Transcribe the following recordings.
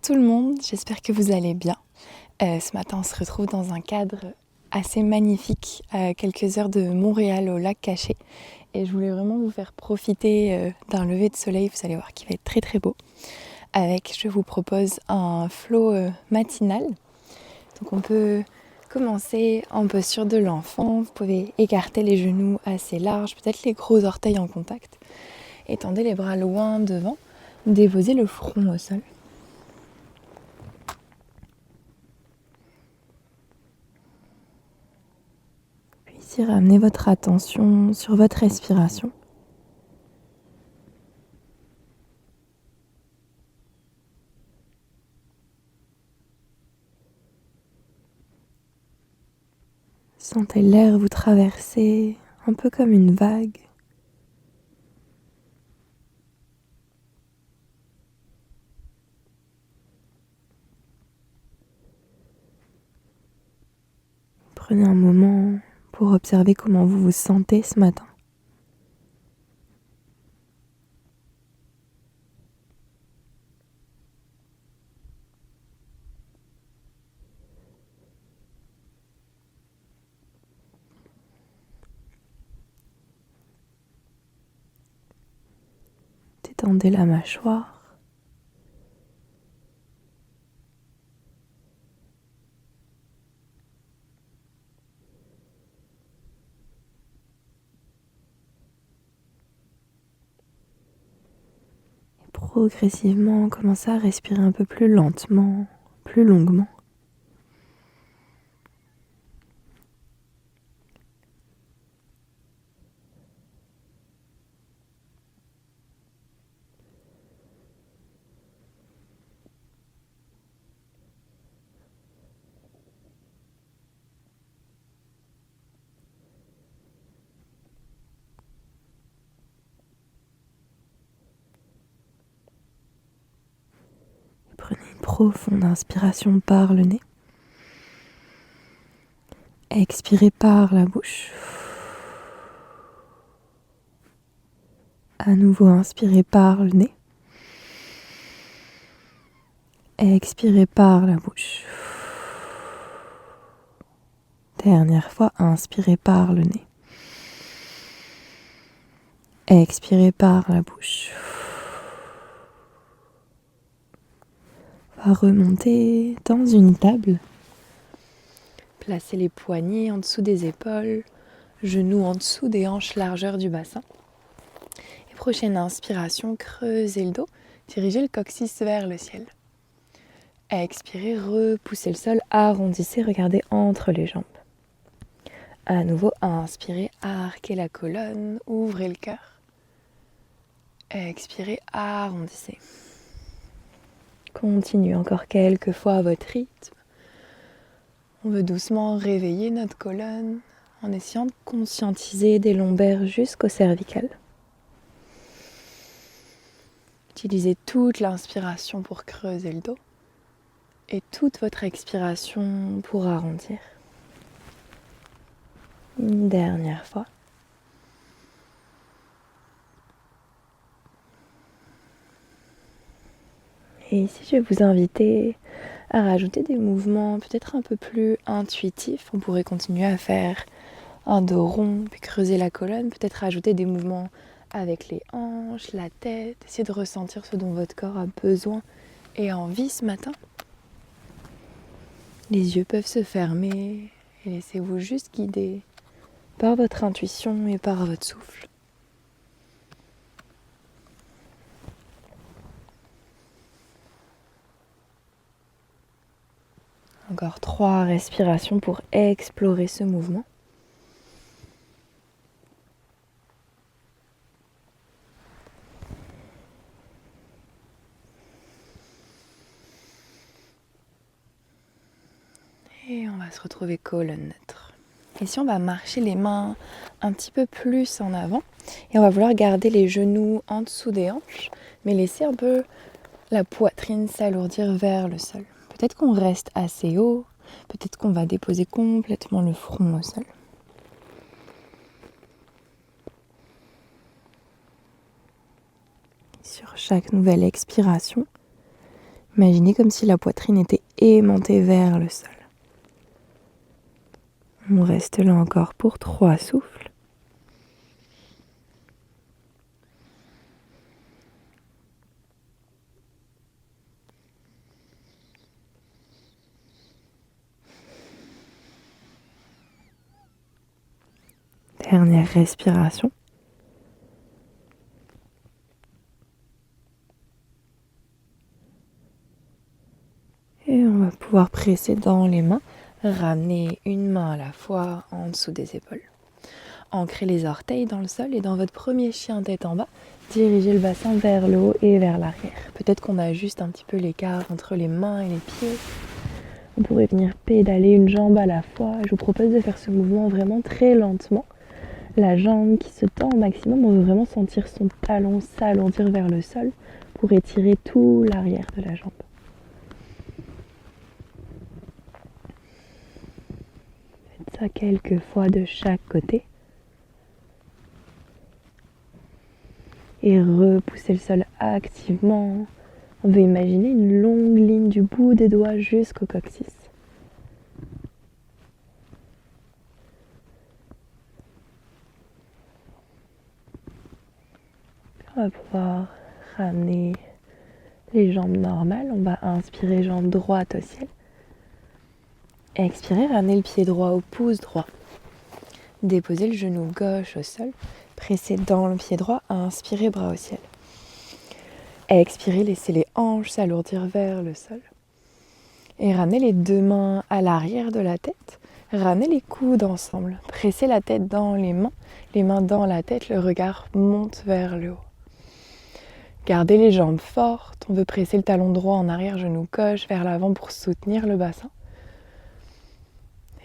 tout le monde, j'espère que vous allez bien. Ce matin, on se retrouve dans un cadre assez magnifique, à quelques heures de Montréal, au lac Caché. Et je voulais vraiment vous faire profiter d'un lever de soleil, vous allez voir qu'il va être très très beau. Je vous propose un flow matinal. Donc on peut commencer en posture de l'enfant. Vous pouvez écarter les genoux assez larges, peut-être les gros orteils en contact. Étendez les bras loin devant, déposez le front au sol. Puis ramenez votre attention sur votre respiration. Sentez l'air vous traverser un peu comme une vague. Prenez un moment pour observer comment vous vous sentez ce matin. Détendez la mâchoire. Et progressivement, commencez à respirer un peu plus lentement, plus longuement. Prenez une profonde inspiration par le nez. Expirez par la bouche. À nouveau, inspirez par le nez. Expirez par la bouche. Dernière fois, inspirez par le nez. Expirez par la bouche. On va remonter dans une table. Placez les poignets en dessous des épaules, genoux en dessous des hanches, largeur du bassin. Et prochaine inspiration, creusez le dos, dirigez le coccyx vers le ciel. Expirez, repoussez le sol, arrondissez, regardez entre les jambes. À nouveau, inspirez, arquez la colonne, ouvrez le cœur. Expirez, arrondissez. Continuez encore quelques fois à votre rythme. On veut doucement réveiller notre colonne en essayant de conscientiser des lombaires jusqu'au cervical. Utilisez toute l'inspiration pour creuser le dos et toute votre expiration pour arrondir. Une dernière fois. Et ici, je vais vous inviter à rajouter des mouvements peut-être un peu plus intuitifs. On pourrait continuer à faire un dos rond, puis creuser la colonne, peut-être rajouter des mouvements avec les hanches, la tête, essayer de ressentir ce dont votre corps a besoin et envie ce matin. Les yeux peuvent se fermer et laissez-vous juste guider par votre intuition et par votre souffle. Encore 3 respirations pour explorer ce mouvement. Et on va se retrouver colonne neutre. Ici, on va marcher les mains un petit peu plus en avant. Et on va vouloir garder les genoux en dessous des hanches, mais laisser un peu la poitrine s'alourdir vers le sol. Peut-être qu'on reste assez haut, peut-être qu'on va déposer complètement le front au sol. Sur chaque nouvelle expiration, Imaginez comme si la poitrine était aimantée vers le sol. On reste là encore pour 3 souffles. Dernière respiration. Et on va pouvoir presser dans les mains, ramener une main à la fois en dessous des épaules. Ancrez les orteils dans le sol et dans votre premier chien tête en bas, dirigez le bassin vers le haut et vers l'arrière. Peut-être qu'on ajuste un petit peu l'écart entre les mains et les pieds. Vous pourrez venir pédaler une jambe à la fois. Je vous propose de faire ce mouvement vraiment très lentement. La jambe qui se tend au maximum, on veut vraiment sentir son talon s'alourdir vers le sol pour étirer tout l'arrière de la jambe. Faites ça quelques fois de chaque côté. Et repoussez le sol activement. On veut imaginer une longue ligne du bout des doigts jusqu'au coccyx. On va pouvoir ramener les jambes normales. On va inspirer jambe droite au ciel. Expirez, ramenez le pied droit au pouce droit. Déposez le genou gauche au sol. Pressez dans le pied droit. Inspirez, bras au ciel. Expirez, laissez les hanches s'alourdir vers le sol. Et ramenez les 2 mains à l'arrière de la tête. Ramenez les coudes ensemble. Pressez la tête dans les mains dans la tête. Le regard monte vers le haut. Gardez les jambes fortes. On veut presser le talon droit en arrière, genou gauche vers l'avant pour soutenir le bassin.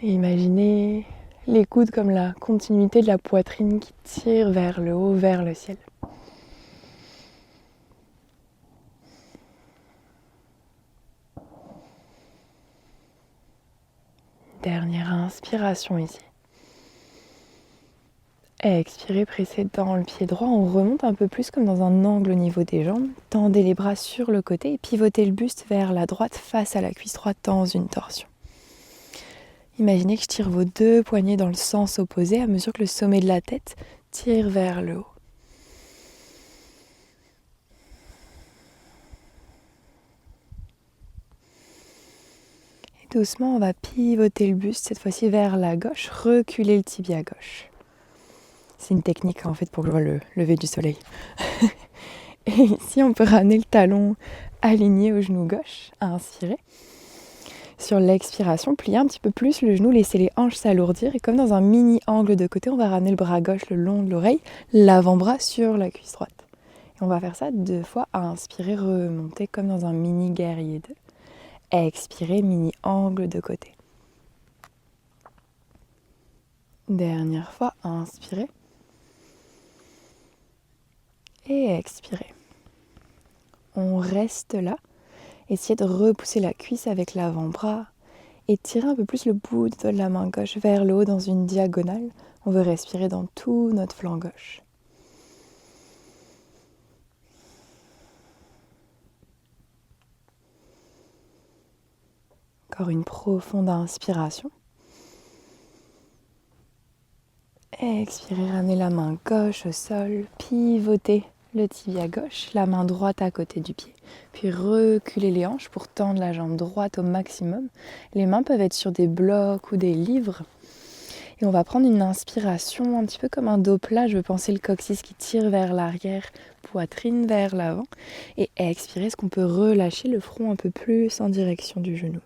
Et imaginez les coudes comme la continuité de la poitrine qui tire vers le haut, vers le ciel. Dernière inspiration ici. Expirez, pressez dans le pied droit. On remonte un peu plus comme dans un angle au niveau des jambes. Tendez les bras sur le côté et pivotez le buste vers la droite face à la cuisse droite dans une torsion. Imaginez que je tire vos 2 poignets dans le sens opposé à mesure que le sommet de la tête tire vers le haut. Et doucement, on va pivoter le buste, cette fois-ci vers la gauche, reculer le tibia gauche. C'est une technique en fait pour que je vois le lever du soleil. Et ici, on peut ramener le talon aligné au genou gauche, à inspirer. Sur l'expiration, pliez un petit peu plus le genou, laissez les hanches s'alourdir. Et comme dans un mini angle de côté, on va ramener le bras gauche le long de l'oreille, l'avant-bras sur la cuisse droite. Et on va faire ça 2 fois à inspirer, remonter comme dans un mini guerrier 2. Expirez, mini angle de côté. Dernière fois, inspirez. Et expirez. On reste là. Essayez de repousser la cuisse avec l'avant-bras et tirez un peu plus le bout de la main gauche vers le haut dans une diagonale. On veut respirer dans tout notre flanc gauche. Encore une profonde inspiration. Expirez, ramenez la main gauche au sol, pivotez le tibia gauche, la main droite à côté du pied. Puis reculez les hanches pour tendre la jambe droite au maximum. Les mains peuvent être sur des blocs ou des livres. Et on va prendre une inspiration un petit peu comme un dos plat. Je veux penser le coccyx qui tire vers l'arrière, poitrine vers l'avant. Et expirez, est-ce qu'on peut relâcher le front un peu plus en direction du genou.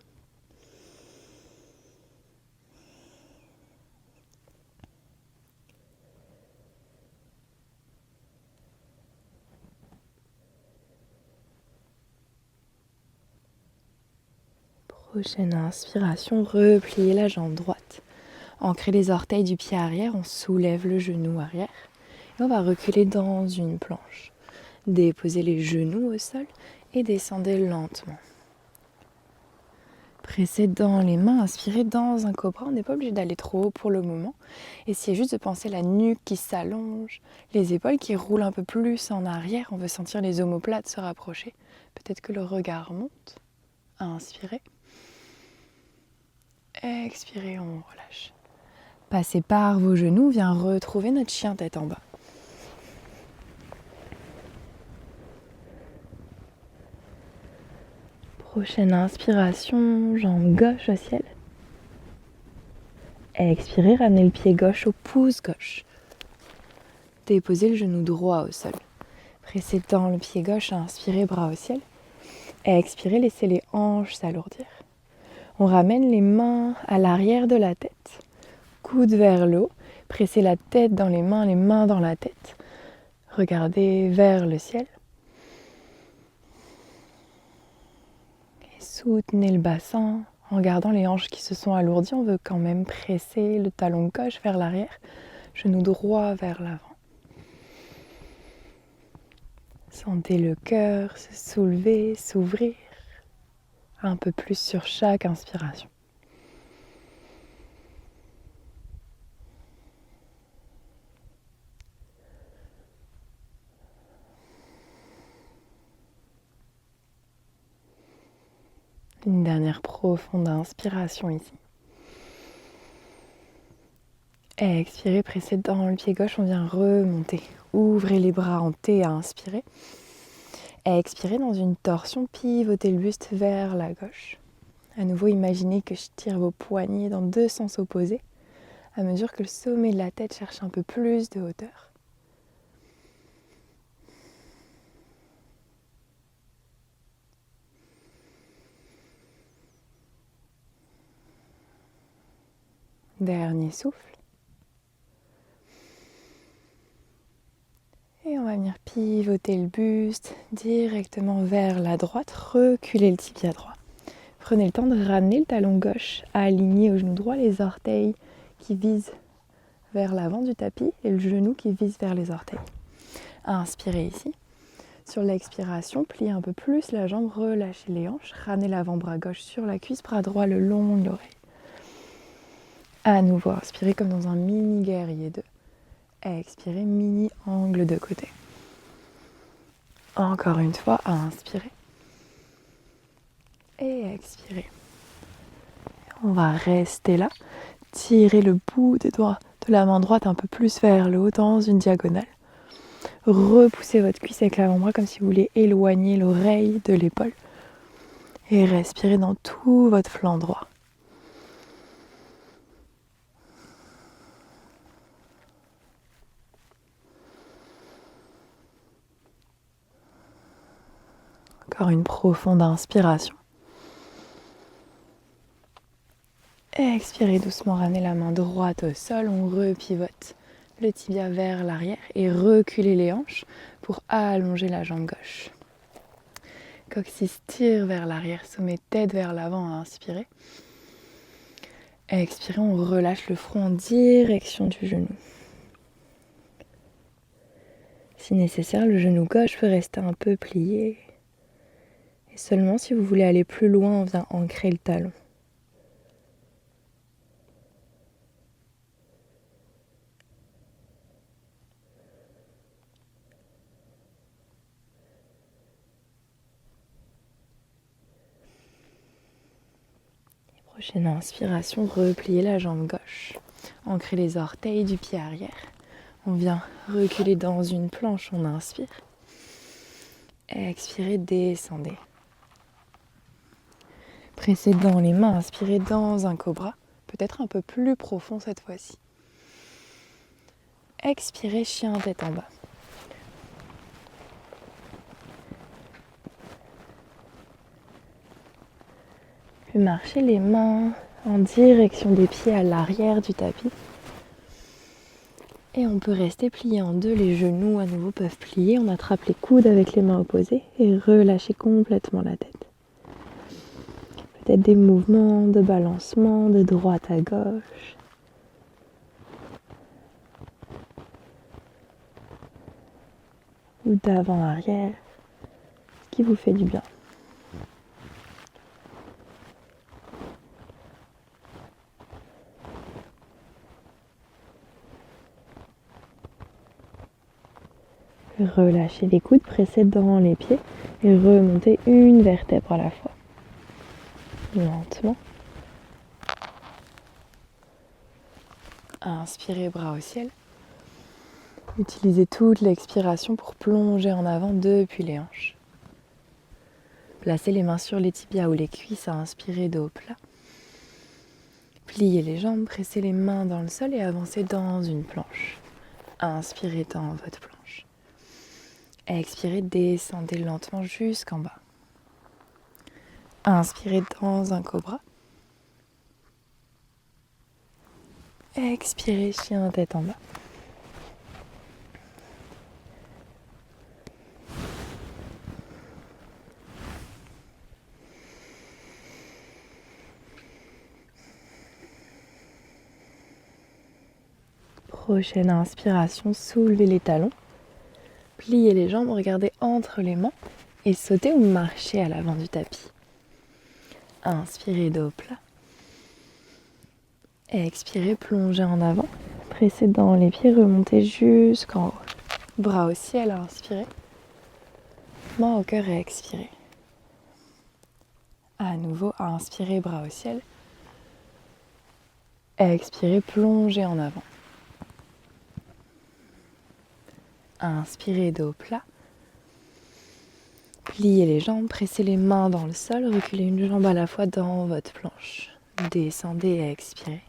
Prochaine inspiration, repliez la jambe droite. Ancrez les orteils du pied arrière, on soulève le genou arrière. Et on va reculer dans une planche. Déposez les genoux au sol et descendez lentement. Pressez dans les mains, inspirez dans un cobra. On n'est pas obligé d'aller trop haut pour le moment. Essayez juste de penser la nuque qui s'allonge, les épaules qui roulent un peu plus en arrière. On veut sentir les omoplates se rapprocher. Peut-être que le regard monte. Inspirez. Expirez, on relâche. Passez par vos genoux, viens retrouver notre chien tête en bas. Prochaine inspiration, jambe gauche au ciel. Expirez, ramenez le pied gauche au pouce gauche. Déposez le genou droit au sol. Pressez dans le pied gauche, inspirez, bras au ciel. Expirez, laissez les hanches s'alourdir. On ramène les mains à l'arrière de la tête. Coude vers le haut. Pressez la tête dans les mains dans la tête. Regardez vers le ciel. Et soutenez le bassin. En gardant les hanches qui se sont alourdies, on veut quand même presser le talon gauche vers l'arrière, genou droit vers l'avant. Sentez le cœur se soulever, s'ouvrir un peu plus sur chaque inspiration. Une dernière profonde inspiration ici. Expirez, pressez dans le pied gauche, on vient remonter. Ouvrez les bras en T à inspirer. Expirez dans une torsion, pivotez le buste vers la gauche. À nouveau, imaginez que je tire vos poignets dans deux sens opposés, à mesure que le sommet de la tête cherche un peu plus de hauteur. Dernier souffle. Et on va venir pivoter le buste directement vers la droite, reculer le tibia droit. Prenez le temps de ramener le talon gauche à aligner au genou droit, les orteils qui visent vers l'avant du tapis et le genou qui vise vers les orteils. Inspirez ici. Sur l'expiration, pliez un peu plus la jambe, relâchez les hanches, ramenez l'avant-bras gauche sur la cuisse, bras droit le long de l'oreille. À nouveau, inspirez comme dans un mini guerrier 2. Expirez, mini angle de côté. Encore une fois, inspirez. Et expirez. On va rester là. Tirez le bout des doigts de la main droite un peu plus vers le haut dans une diagonale. Repoussez votre cuisse avec l'avant-bras comme si vous vouliez éloigner l'oreille de l'épaule. Et respirez dans tout votre flanc droit. Encore une profonde inspiration. Expirez doucement, ramenez la main droite au sol, on repivote le tibia vers l'arrière et reculez les hanches pour allonger la jambe gauche. Coccyx tire vers l'arrière, sommet tête vers l'avant à inspirer. Expirez, on relâche le front en direction du genou. Si nécessaire, le genou gauche peut rester un peu plié. Et seulement si vous voulez aller plus loin, on vient ancrer le talon. Prochaine inspiration, repliez la jambe gauche. Ancrez les orteils du pied arrière. On vient reculer dans une planche, on inspire. Expirez, descendez. Pressez dans les mains, inspirez dans un cobra, peut-être un peu plus profond cette fois-ci. Expirez, chien tête en bas. Puis marchez les mains en direction des pieds à l'arrière du tapis. Et on peut rester plié en deux, les genoux à nouveau peuvent plier. On attrape les coudes avec les mains opposées et relâchez complètement la tête. Peut-être des mouvements de balancement de droite à gauche. Ou d'avant à arrière, ce qui vous fait du bien. Relâchez les coudes, pressez dans les pieds et remontez une vertèbre à la fois. Lentement. Inspirez, bras au ciel. Utilisez toute l'expiration pour plonger en avant depuis les hanches. Placez les mains sur les tibias ou les cuisses à inspirer dos plat. Pliez les jambes, pressez les mains dans le sol et avancez dans une planche. Inspirez dans votre planche. Expirez, descendez lentement jusqu'en bas. Inspirez dans un cobra. Expirez, chien tête en bas. Prochaine inspiration, soulevez les talons. Pliez les jambes, regardez entre les mains et sautez ou marchez à l'avant du tapis. Inspirez dos plat. Expirez, plongez en avant. Pressez dans les pieds, remontez jusqu'en haut. Bras au ciel, inspirez. Main au cœur et expirez. À nouveau, inspirez, bras au ciel. Expirez, plongez en avant. Inspirez, dos plat. Pliez les jambes, pressez les mains dans le sol, reculez une jambe à la fois dans votre planche. Descendez et expirez.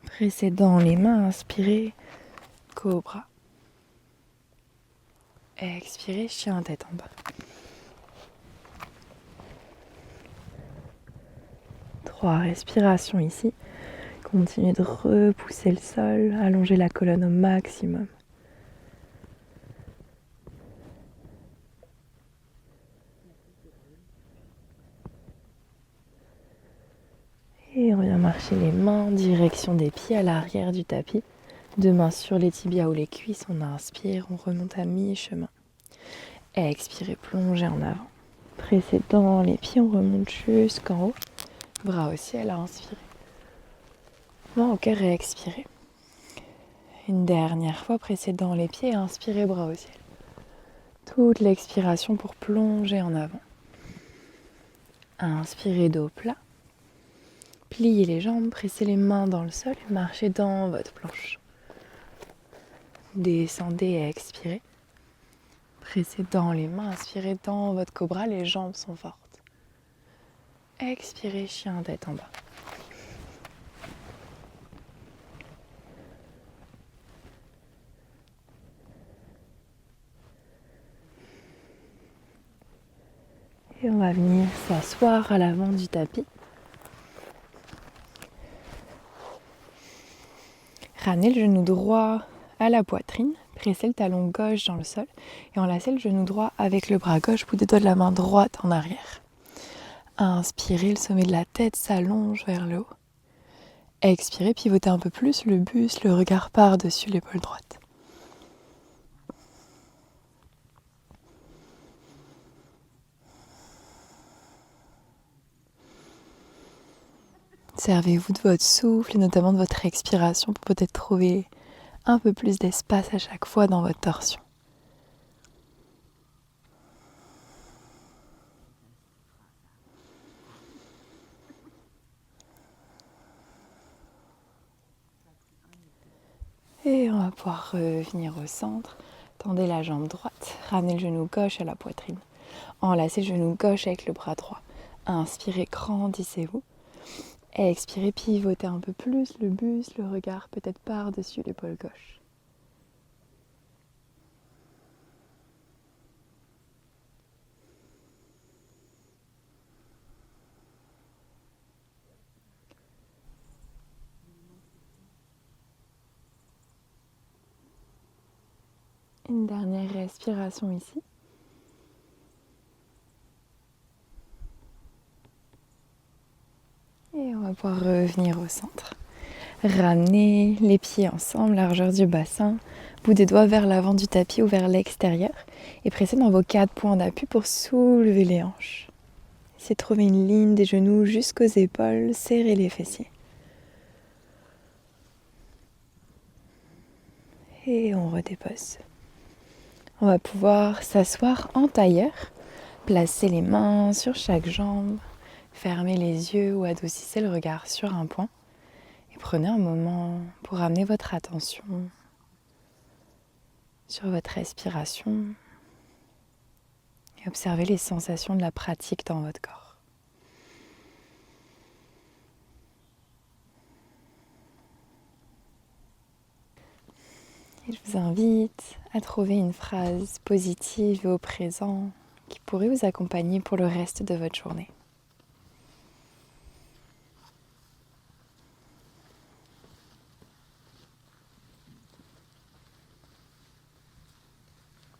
Pressez dans les mains, inspirez, cobra. Expirez, chien tête en bas. Trois respirations ici. Continuez de repousser le sol, allongez la colonne au maximum. Et on vient marcher les mains, direction des pieds à l'arrière du tapis. Deux mains sur les tibias ou les cuisses, on inspire, on remonte à mi-chemin. Expirez, plongez en avant. Pressez dans les pieds, on remonte jusqu'en haut. Bras au ciel, inspirez. Main au cœur et expirez. Une dernière fois, pressez dans les pieds et inspirez, bras au ciel. Toute l'expiration pour plonger en avant. Inspirez, dos plat. Pliez les jambes, pressez les mains dans le sol et marchez dans votre planche. Descendez et expirez. Pressez dans les mains, inspirez dans votre cobra, les jambes sont fortes. Expirez, chien tête en bas. Et on va venir s'asseoir à l'avant du tapis. Ramenez le genou droit à la poitrine, pressez le talon gauche dans le sol et enlacez le genou droit avec le bras gauche, bout des doigts de la main droite en arrière. Inspirez, le sommet de la tête s'allonge vers le haut. Expirez, pivotez un peu plus le buste, le regard par-dessus l'épaule droite. Servez-vous de votre souffle et notamment de votre expiration pour peut-être trouver un peu plus d'espace à chaque fois dans votre torsion. Et on va pouvoir revenir au centre. Tendez la jambe droite, ramenez le genou gauche à la poitrine. Enlacez le genou gauche avec le bras droit. Inspirez, grandissez-vous. Expirez, pivotez un peu plus le buste, le regard peut-être par-dessus l'épaule gauche. Une dernière respiration ici. Et on va pouvoir revenir au centre. Ramenez les pieds ensemble, largeur du bassin, bout des doigts vers l'avant du tapis ou vers l'extérieur. Et pressez dans vos 4 points d'appui pour soulever les hanches. Essayez de trouver une ligne des genoux jusqu'aux épaules, serrez les fessiers. Et on redépose. On va pouvoir s'asseoir en tailleur, placer les mains sur chaque jambe, fermer les yeux ou adoucissez le regard sur un point. Et prenez un moment pour ramener votre attention sur votre respiration et observer les sensations de la pratique dans votre corps. Et je vous invite à trouver une phrase positive et au présent qui pourrait vous accompagner pour le reste de votre journée.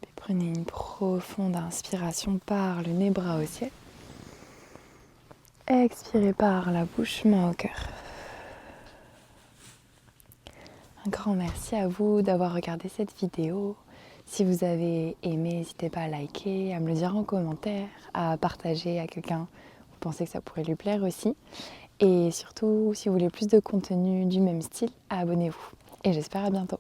Puis prenez une profonde inspiration par le nez, bras au ciel. Expirez par la bouche, main au cœur. Un grand merci à vous d'avoir regardé cette vidéo. Si vous avez aimé, n'hésitez pas à liker, à me le dire en commentaire, à partager à quelqu'un. Vous pensez que ça pourrait lui plaire aussi. Et surtout, si vous voulez plus de contenu du même style, abonnez-vous. Et j'espère à bientôt.